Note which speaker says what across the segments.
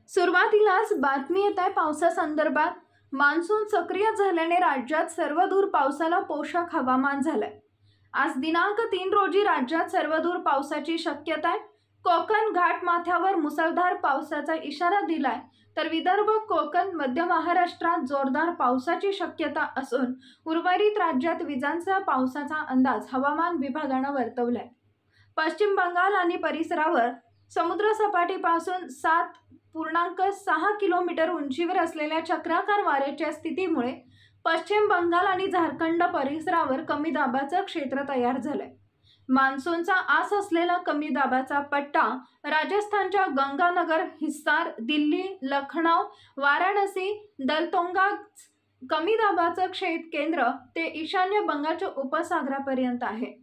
Speaker 1: सुरुवातीलाच बातमी येत आहे पावसासंदर्भात. मान्सून सक्रिय झाल्याने राज्यात सर्वदूर पावसाला पोषक हवामान झालंय. आज दिनांक 3 रोजी राज्यात सर्वदूर पावसाची शक्यता आहे. कोकण घाटमाथ्यावर मुसळधार पावसाचा इशारा दिलाय, तर विदर्भ, कोकण, मध्य महाराष्ट्रात जोरदार पावसाची शक्यता असून उर्वरित राज्यात विजांचा पावसाचा अंदाज हवामान विभागानं वर्तवलाय. पश्चिम बंगाल आणि परिसरावर समुद्रसपाटीपासून 7.6 किलोमीटर उंचीवर असलेल्या चक्राकार वाऱ्याच्या स्थितीमुळे पश्चिम बंगाल आणि झारखंड परिसरावर कमी दाबाचं क्षेत्र तयार झालंय. मान्सूनचा आस असलेला कमी दाबाचा पट्टा राजस्थानच्या गंगानगर, हिसार, दिल्ली, लखनौ, वाराणसी, दलतोंगा कमी दाबाचं केंद्र ते ईशान्य बंगालच्या उपसागरापर्यंत आहे.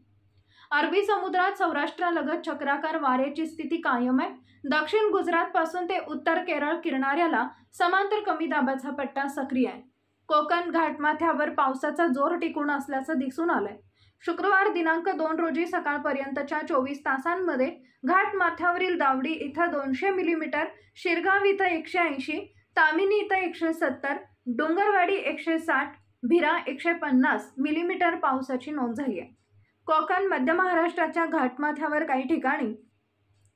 Speaker 1: अरबी समुद्रात सौराष्ट्रालगत चक्राकार वाऱ्याची स्थिती कायम आहे. दक्षिण गुजरात पासून ते उत्तर केरळ किनाऱ्याला समांतर कमी दाबाचा पट्टा सक्रिय आहे. कोकण घाटमाथ्यावर पावसाचा जोर टिकून असल्याचं दिसून आलंय. शुक्रवार दिनांक 2 रोजी सकाळपर्यंतच्या 24 तासांमध्ये घाटमाथ्यावरील दावडी इथं 200 मिलीमीटर, शिरगाव इथं 180, तामिनी इथं 170, डोंगरवाडी 160, भिरा 150 मिलीमीटर पावसाची नोंद झाली आहे. कोकण, मध्य महाराष्ट्राच्या घाटमाथ्यावर काही ठिकाणी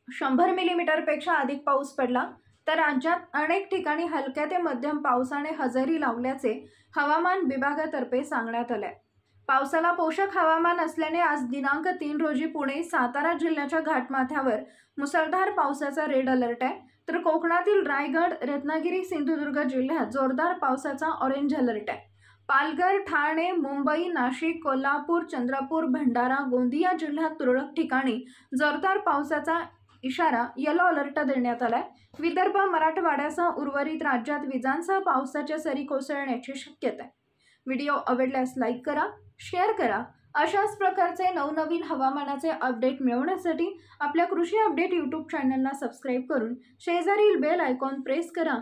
Speaker 1: 100 मिलीमीटरपेक्षा अधिक पाऊस पडला, तर राज्यात अनेक ठिकाणी हलक्या ते मध्यम पावसाने हजेरी लावल्याचे हवामान विभागातर्फे सांगण्यात आले. पावसाला पोषक हवामान असल्याने आज दिनांक 3 रोजी पुणे, सातारा जिल्ह्याच्या घाटमाथ्यावर मुसळधार पावसाचा रेड अलर्ट आहे, तर कोकणातील रायगड, रत्नागिरी, सिंधुदुर्ग जिल्ह्यात जोरदार पावसाचा ऑरेंज अलर्ट आहे. पालघर, ठाणे, मुंबई, नाशिक, कोल्हापूर, चंद्रपूर, भंडारा, गोंदिया जिल्ह्यात तुरळक ठिकाणी जोरदार पावसाचा इशारा येलो अलर्ट देण्यात आलाय. विदर्भ, मराठवाड्यासह उर्वरित राज्यात विजांसह पावसाच्या सरी कोसळण्याची शक्यता आहे. व्हिडिओ आवडल्यास लाईक करा, शेअर करा. अशाच प्रकारचे नवनवीन हवामानाचे अपडेट मिळवण्यासाठी आपल्या कृषी अपडेट यूट्यूब चॅनलला सबस्क्राईब करून शेजारील बेल आयकॉन प्रेस करा.